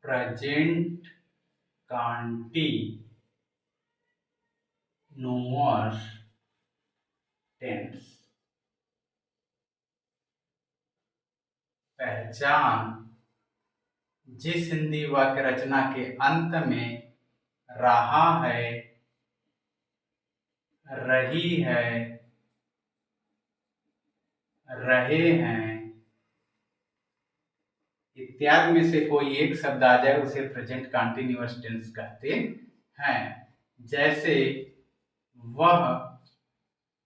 Present continuous tense. पहचान जिस हिंदी वाक्य रचना के अंत में रहा है, रही है, रहे हैं इत्यादि में से कोई एक शब्द आ जाए उसे प्रेजेंट कंटीन्यूअस टेंस कहते हैं। जैसे वह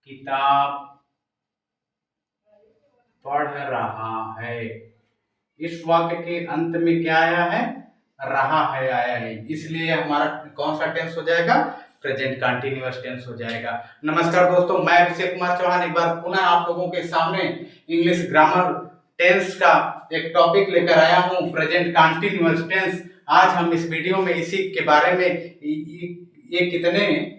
किताब पढ़ रहा है। इस वाक्य के अंत में क्या आया है? रहा है आया है, इसलिए हमारा कौन सा टेंस हो जाएगा? प्रेजेंट कंटीन्यूअस टेंस हो जाएगा। नमस्कार दोस्तों, मैं अभिषेक कुमार चौहान एक बार पुनः आप लोगों के सामने इंग्लिश ग्रामर टेंस का एक टॉपिक लेकर आया हूं, प्रेजेंट कंटीन्यूअस टेंस। आज हम इस वीडियो में इसी के बारे में ये कितने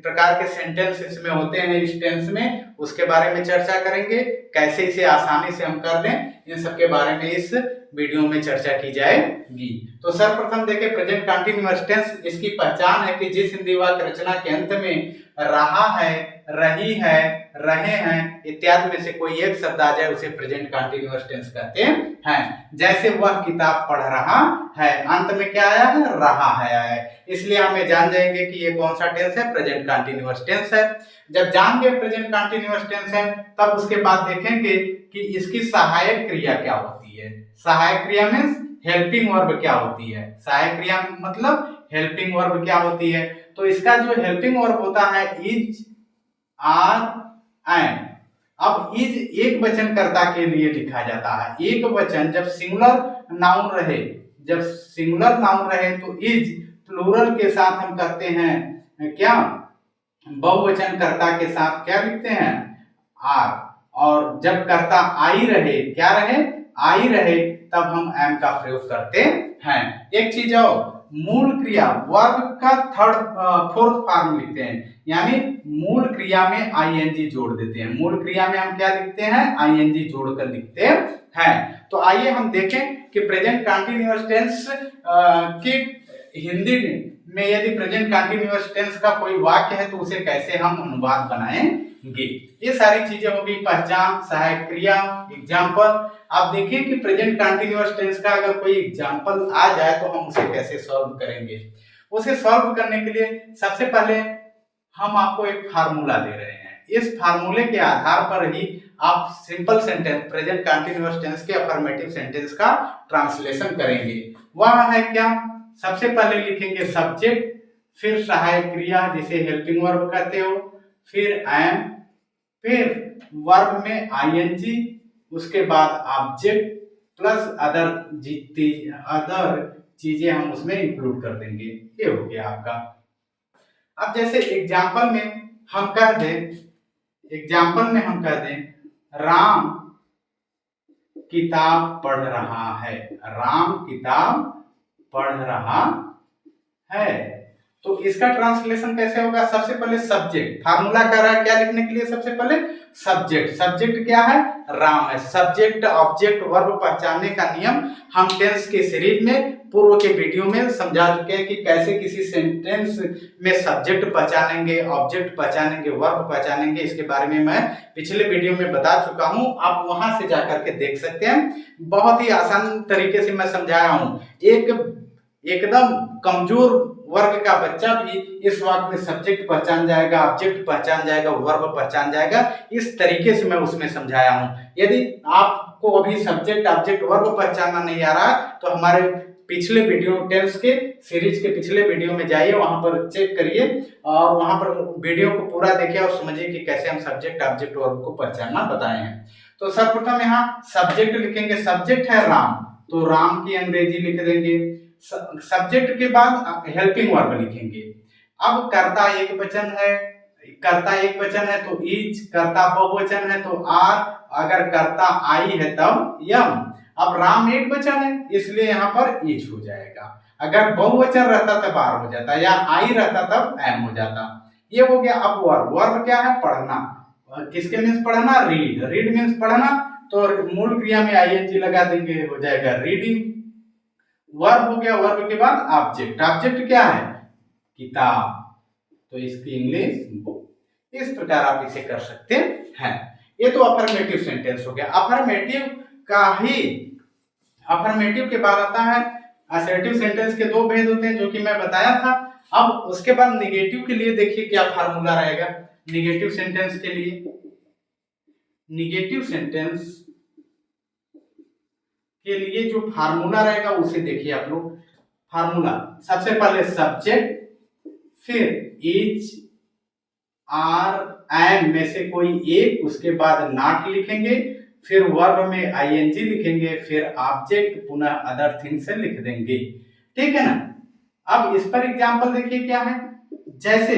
प्रकार के सेंटेंस इसमें होते हैं इस टेंस में, उसके बारे में चर्चा करेंगे। कैसे इसे आसानी से हम कर लें, इन सब के बारे में इस वीडियो में चर्चा की जाएगी। तो सर्वप्रथम देखें प्रेजेंट कंटीन्यूअस टेंस। इसकी पहचान है कि जिस हिंदी वाक्य रचना के अंत में रहा है, रही है, रहे हैं इत्यादि में से कोई एक शब्द आ जाए उसे प्रेजेंट कंटीन्यूअस टेंस कहते हैं। जैसे वह किताब पढ़ रहा है, अंत में क्या आया है? रहा है आया है, इसलिए हमें जान जाएंगे कि ये कौन सा टेंस है? प्रेजेंट कंटीन्यूअस टेंस है। जब जान गए प्रेजेंट कंटीन्यूअस टेंस है, तब उसके बाद देखेंगे कि इसकी सहायक क्रिया क्या होती है। सहायक क्रिया मीन्स हेल्पिंग वर्ब क्या होती है। सहायक क्रिया मतलब हेल्पिंग वर्ब क्या होती है। तो इसका जो हेल्पिंग वर्ब होता है इज, आर, एम। अब इज एक वचन कर्ता के लिए लिखा जाता है। एक वचन जब सिंगुलर नाउन रहे, जब सिंगुलर नाउन रहे तो इज, प्लूरल के साथ हम करते हैं क्या? बहुवचन कर्ता के साथ क्या लिखते हैं? आर। और जब कर्ता आई रहे, क्या रहे? आई रहे, तब हम एम का प्रयोग करते हैं। एक चीज और, मूल क्रिया वर्ब का फोर्थ फॉर्म लिखते हैं, यानी मूल क्रिया में आईएनजी जोड़ देते हैं। मूल क्रिया में हम क्या लिखते हैं? आईएनजी जोड़कर लिखते हैं। तो आइए हम देखें कि प्रेजेंट कंटीन्यूअस टेंस की हिंदी में यदि प्रेजेंट कंटीन्यूअस टेंस का कोई वाक्य है तो उसे कैसे हम अनुवाद बनाएंगे। ये सारी चीजें होगी, पहचान, सहायक क्रिया, एग्जाम्पल। आप देखिए कि प्रेजेंट कंटीन्यूअस टेंस का अगर कोई एग्जाम्पल आ जाए तो हम उसे कैसे सॉल्व करेंगे। उसे सॉल्व करने के लिए सबसे पहले हम आपको एक फार्मूला दे रहे हैं। इस फार्मूले के आधार पर ही आप simple sentence present continuous tense के अफर्मेटिव सेंटेंस का ट्रांसलेशन करेंगे। वह है क्या? सबसे पहले लिखेंगे सब्जेक्ट, फिर सहायक क्रिया जिसे हेल्पिंग वर्ब कहते हो, फिर एम, फिर वर्ब में आईएनजी, उसके बाद ऑब्जेक्ट प्लस अदर चीजें हम उसमें इंक्लूड कर देंगे। ये हो गया आपका। अब जैसे एग्जाम्पल में हम कह दें राम किताब पढ़ रहा है। राम किताब पढ़ रहा है, तो इसका ट्रांसलेशन कैसे होगा? सबसे पहले सब्जेक्ट, फार्मूला कह रहा है क्या लिखने के लिए? सबसे पहले सब्जेक्ट। सब्जेक्ट क्या है? राम है। सब्जेक्ट ऑब्जेक्ट वर्ब पहचानने का नियम हम टेंस के सीरीज में पूर्व के वीडियो में समझा चुके हैं कि कैसे किसी सेंटेंस में सब्जेक्ट पहचानेंगे, ऑब्जेक्ट पहचानेंगे, वर्ब पहचानेंगे। इसके बारे में मैं पिछले वीडियो में बता चुका हूं, आप वहां से जाकर के देख सकते हैं। बहुत ही आसान तरीके से मैं समझाया हूं। एकदम कमजोर वर्ग का बच्चा भी इस वाक्य में सब्जेक्ट पहचान जाएगा, ऑब्जेक्ट पहचान जाएगा, वर्ब पहचान जाएगा। इस तरीके से मैं उसमें समझाया हूं। यदि आपको अभी सब्जेक्ट ऑब्जेक्ट वर्ब पहचानना नहीं आ रहा तो हमारे पिछले वीडियो टेंस के सीरीज के पिछले वीडियो में जाइए, वहां पर चेक करिए और वहां पर वीडियो को पूरा देखिए और समझिए कि कैसे हम सब्जेक्ट ऑब्जेक्ट वर्ब को पहचानना बताए हैं। तो सर्वप्रथम यहाँ सब्जेक्ट लिखेंगे। सब्जेक्ट है राम, तो राम की अंग्रेजी लिख देंगे। सब्जेक्ट के बाद हेल्पिंग वर्ब लिखेंगे। अब कर्ता एक वचन है तो इज, कर्ता बहुवचन है तो आर, अगर कर्ता आई है तब यम। अब राम एक वचन है इसलिए यहाँ पर इज हो जाएगा। अगर बहुवचन रहता तब आर हो जाता, या आई रहता तब एम हो जाता। ये हो गया। अब वर्ब क्या है? पढ़ना। किसके मीन्स पढ़ना? रीड। रीड मीन्स पढ़ना, तो मूल क्रिया में आईएनजी लगा देंगे, हो जाएगा रीडिंग। वर्ब हो गया, वर्ब के बाद ऑब्जेक्ट, ऑब्जेक्ट क्या है? किताब, तो इसकी इंग्लिश बुक। इस प्रकार आप इसे कर सकते हैं। ये तो अफर्मेटिव सेंटेंस हो गया। अफर्मेटिव का ही, अफर्मेटिव के बाद आता है असर्टिव सेंटेंस के दो भेद होते हैं जो कि मैं बताया था। अब उसके बाद निगेटिव के लिए देखिए क्या फार्मूला रहेगा। निगेटिव सेंटेंस के लिए, निगेटिव सेंटेंस के लिए जो फार्मूला रहेगा उसे देखिए आप लोग। फार्मूला सबसे पहले सब्जेक्ट, फिर इज, आर, एम में से कोई एक, उसके बाद नॉट लिखेंगे, फिर वर्ब में आईएनजी लिखेंगे, फिर ऑब्जेक्ट, पुनः अदर थिंग से लिख देंगे। ठीक है ना। अब इस पर एग्जांपल देखिए क्या है। जैसे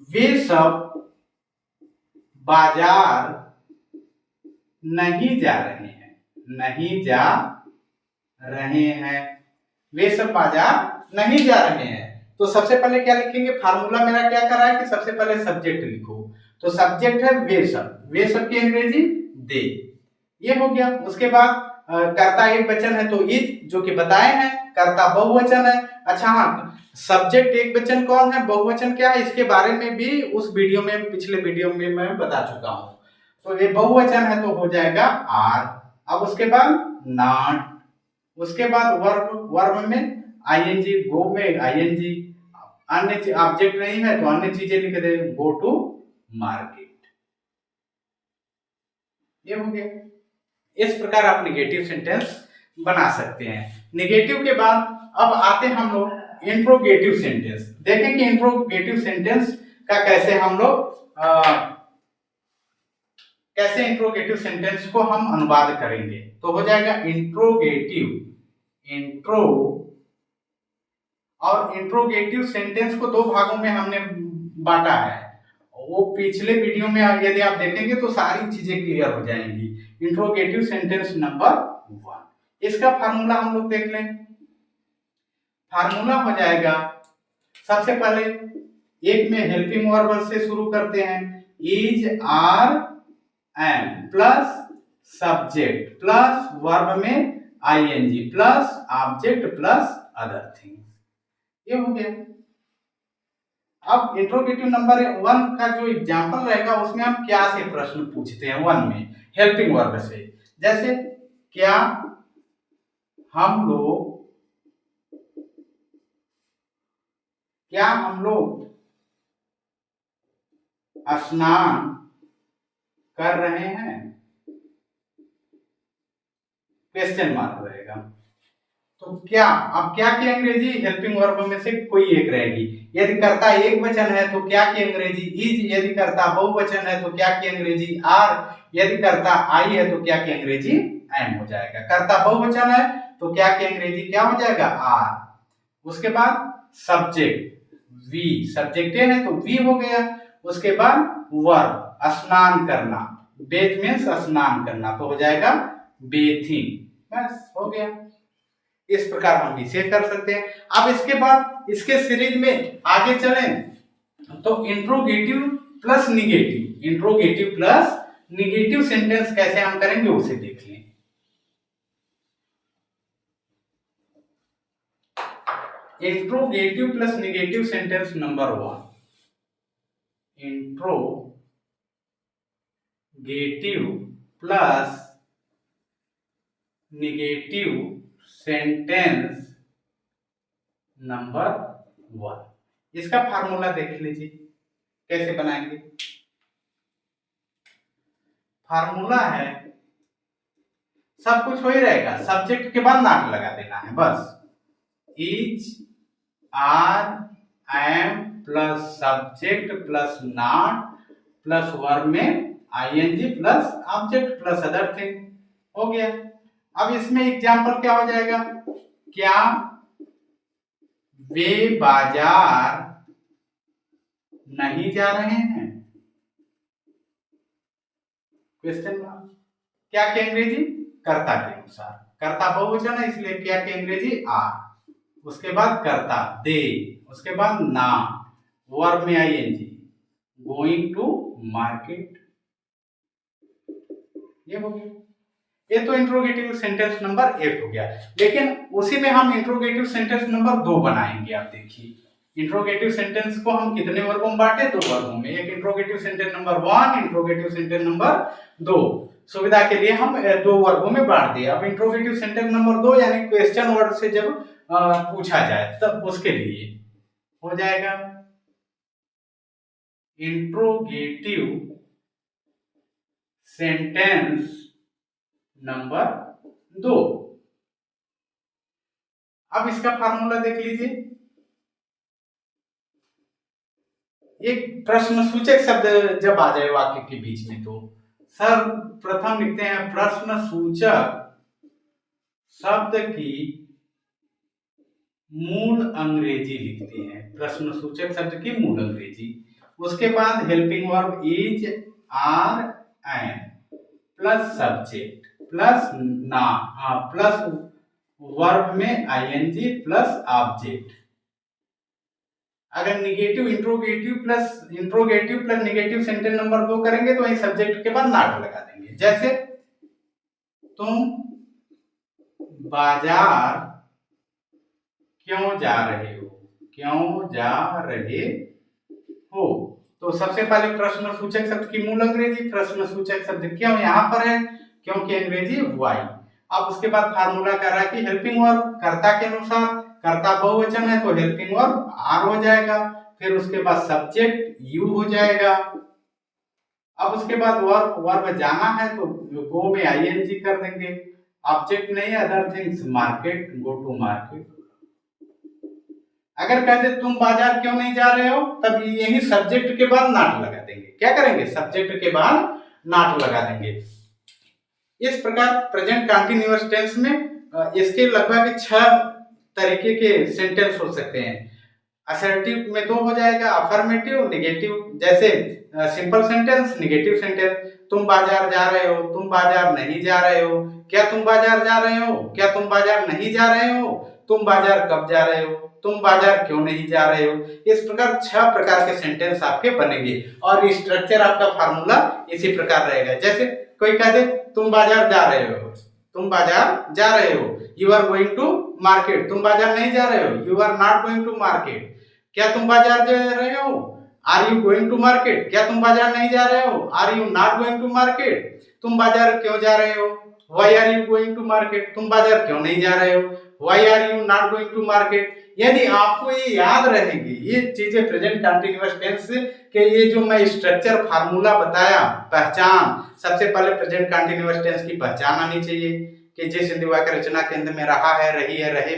वे सब बाजार नहीं जा रहे हैं, नहीं जा रहे हैं, वे सब बाजार नहीं जा रहे हैं। तो सबसे पहले क्या लिखेंगे? फार्मूला मेरा क्या कर रहा है कि सबसे पहले सब्जेक्ट लिखो, तो सब्जेक्ट है वे सब, वे सब की अंग्रेजी दे, ये हो गया। उसके बाद कर्ता एक वचन है तो इज, जो कि बताए हैं। कर्ता बहुवचन है। अच्छा हाँ, सब्जेक्ट एक वचन कौन है, बहुवचन क्या है, इसके बारे में भी उस वीडियो में, पिछले वीडियो में मैं बता चुका हूं। तो ये बहुवचन है तो हो जाएगा आर। अब उसके बाद नॉट, उसके बाद वर्ब, वर्ब में आईएनजी, गो में आईएनजी, अन्य ऑब्जेक्ट नहीं है तो अन्य चीजें लिख दे, गो टू मार्केट। ये हो गया। इस प्रकार आप निगेटिव सेंटेंस बना सकते हैं। निगेटिव के बाद अब आते हम लोग इंट्रोगेटिव सेंटेंस। देखें कि इंट्रोगेटिव सेंटेंस का कैसे हम लोग कैसे इंट्रोगेटिव सेंटेंस को हम अनुवाद करेंगे। तो हो जाएगा इंट्रोगेटिव, इंट्रो, और इंट्रोगेटिव सेंटेंस को दो भागों में हमने बांटा है। वो पिछले वीडियो में यदि आप देखेंगे तो सारी चीजें क्लियर हो जाएंगी। इंट्रोगेटिव सेंटेंस नंबर 1, इसका फार्मूला हम लोग देख लें। फार्मूला हो जाएगा, सबसे पहले एक में हेल्पिंग वर्ब से शुरू करते हैं, is, are, am plus subject plus verb में ING plus object plus other things, ये हो गया। अब इंट्रोगेटिव नंबर 1 का जो एग्जांपल रहेगा उसमें हम क्या से प्रश्न पूछते हैं 1 में, हेल्पिंग वर्ब से। जैसे क्या हम लोग, क्या हम लोग स्नान कर रहे हैं, क्वेश्चन मार्क रहेगा। तो क्या, अब क्या की अंग्रेजी हेल्पिंग वर्ब में से कोई एक रहेगी। यदि कर्ता एक वचन है तो क्या की अंग्रेजी इज, यदि कर्ता बहुवचन है तो क्या की अंग्रेजी आर, यदि कर्ता आई है तो क्या की अंग्रेजी एम हो जाएगा। कर्ता बहुवचन है तो क्या की अंग्रेजी क्या हो जाएगा, आर। उसके बाद सब्जेक्ट वी, सब्जेक्ट है तो वी हो गया। उसके बाद वर्ब स्नान करना, बेथ मीन्स स्नान करना, तो हो जाएगा बेथिंग, बस हो गया। इस प्रकार हम इसे कर सकते हैं। अब इसके बाद इसके सीरीज में आगे चलें तो interrogative plus negative, interrogative plus negative sentence कैसे हम करेंगे उसे देख लें। Interrogative plus negative sentence number 1, interrogative plus negative sentence number 1, इसका फार्मूला देख लीजिए कैसे बनाएंगे। फार्मूला है, सब कुछ हो ही रहेगा, सब्जेक्ट के बाद नॉट लगा देना है बस। Is, are, am plus subject plus not plus verb में ING plus object plus other thing, हो गया। अब इसमें एग्जांपल क्या हो जाएगा, क्या वे बाजार नहीं जा रहे हैं, क्वेश्चन मार्क। क्या की अंग्रेजी, कर्ता के अनुसार, कर्ता बहुवचन है इसलिए क्या की अंग्रेजी आर। उसके बाद कर्ता दे, उसके बाद ना, वर्ब में आईएनजी, गोइंग टू मार्केट, ये हो गया। ये तो इंट्रोगेटिव सेंटेंस नंबर 1 हो गया। लेकिन उसी में हम इंट्रोगेटिव सेंटेंस नंबर 2 बनाएंगे। आप देखिए, इंट्रोगेटिव सेंटेंस को हम कितने वर्गों में बांटे? 2 वर्गों में। एक interrogative sentence number 1, interrogative sentence number 2। सुविधा के लिए हम 2 वर्गों में बांट दिए। अब इंट्रोगेटिव सेंटेंस नंबर 2 यानी क्वेश्चन वर्ड से जब पूछा जाए तब उसके लिए हो जाएगा इंट्रोगेटिव सेंटेंस नंबर 2। अब इसका फार्मूला देख लीजिए। एक प्रश्नसूचक शब्द जब आ जाए वाक्य के बीच में तो सर्वप्रथम लिखते हैं प्रश्नसूचक शब्द की मूल अंग्रेजी लिखते हैं। प्रश्नसूचक शब्द की मूल अंग्रेजी। उसके बाद helping verb is, are, am plus subject plus plus verb में आईएनजी प्लस ऑब्जेक्ट। अगर negative interrogative plus negative sentence number 2 करेंगे तो वही सब्जेक्ट के बाद नॉट लगा देंगे। जैसे तुम बाजार क्यों जा रहे हो? क्यों जा रहे हो? तो सबसे पहले प्रश्नसूचक शब्द की मूल अंग्रेजी। प्रश्नसूचक शब्द क्यों यहाँ पर है? क्योंकि अंग्रेजी वाई। अब उसके बाद फार्मूला कर रहा है कि हेल्पिंग वर्ब कर्ता के अनुसार, कर्ता बहुवचन है तो हेल्पिंग वर्ब आर हो जाएगा। फिर उसके बाद सब्जेक्ट यू हो जाएगा। अब उसके बाद वर्ब जाना है तो गो में आईएनजी कर देंगे। ऑब्जेक्ट नहीं है, other things, market, go to market. अगर कहते तुम बाजार क्यों नहीं जा रहे हो, तब यही सब्जेक्ट के बाद नॉट लगा देंगे। क्या करेंगे? सब्जेक्ट के बाद नॉट लगा देंगे। इस प्रकार प्रेजेंट कंटीन्यूअस टेंस में इसके लगभग 6 तरीके के सेंटेंस हो सकते हैं। असर्टिव में 2 हो जाएगा, अफर्मेटिव, नेगेटिव। जैसे सिंपल सेंटेंस, नेगेटिव सेंटेंस, तुम बाजार जा रहे हो, तुम बाजार नहीं जा रहे हो, क्या तुम बाजार जा रहे हो, क्या तुम बाजार नहीं जा रहे हो, तुम बाजार कब जा रहे हो, तुम बाजार क्यों नहीं जा रहे हो। इस प्रकार 6 प्रकार के सेंटेंस आपके बनेंगे और स्ट्रक्चर आपका फार्मूला इसी प्रकार रहेगा। जैसे कोई कह दे तुम बाजार जा रहे हो, तुम बाजार जा रहे हो, you are going to market, तुम बाजार नहीं जा रहे हो, you are not going to market. क्या तुम बाजार जा रहे हो? Are you going to market? क्या तुम बाजार नहीं जा रहे हो? Are you not going to market? तुम बाजार क्यों जा रहे हो? Why are you going to market? तुम बाजार क्यों नहीं जा रहे हो? Why are you not going to market? यदि आपको ये याद रहेगी, ये चीजें प्रेजेंट कंटीन्यूअस टेंस के ये जो मैं स्ट्रक्चर फार्मूला बताया, पहचान, सबसे पहले प्रेजेंट कंटीन्यूअस टेंस की पहचान आनी चाहिए कि जिस हिंदी वाक्य रचना केंद्र में रहा है, रही है, रहे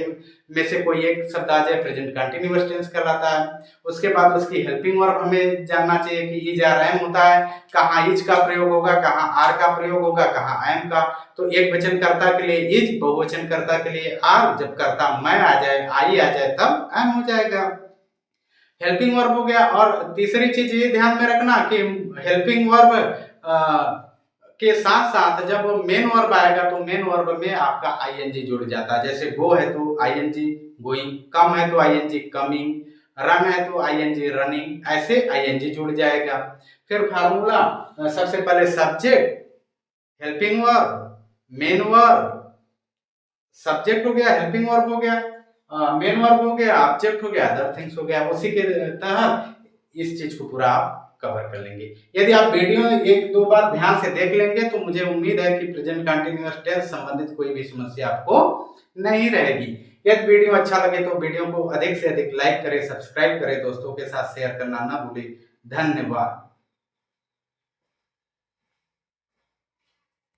में से कोई एक शब्द आ जाए प्रेजेंट कंटीन्यूअस टेंस कहलाता है। उसके बाद उसकी हेल्पिंग वर्ब हमें जानना चाहिए कि इज आर एम होता है, कहाँ इज का प्रयोग होगा, कहाँ आर का प्रयोग होगा, कहाँ एम का। तो एक वचन कर्ता के लिए इज, बहुवचन कर्ता के लिए आर, जब कर्ता मैं आ जाए, आई आ जाए तब एम हो जाएगा। हेल्पिंग वर्ब हो गया। और तीसरी चीज ये ध्यान में रखना कि हेल्पिंग वर्ब के साथ साथ जब मेन वर्ब आएगा तो मेन वर्ब में आपका आईएनजी जुड़ जाता है। जैसे गो है तो आईएनजी गोइंग, कम है तो आईएनजी कमिंग, रन है तो आईएनजी रनिंग, ऐसे आईएनजी जुड़ जाएगा। फिर फार्मूला, सबसे पहले subject, helping verb, main verb, subject हो गया, हेल्पिंग वर्ब हो गया, मेन वर्ब हो गया, ऑब्जेक्ट हो गया, अदर थिंग्स हो गया। उसी के तहत इस चीज को पूरा आप कवर कर लेंगे। यदि आप वीडियो 1-2 बार ध्यान से देख लेंगे तो मुझे उम्मीद है कि प्रेजेंट कंटीन्यूअस टेंस संबंधित कोई भी समस्या आपको नहीं रहेगी। यदि वीडियो अच्छा लगे तो वीडियो को अधिक से अधिक लाइक करें, सब्सक्राइब करें, दोस्तों के साथ शेयर करना ना भूलें। धन्यवाद।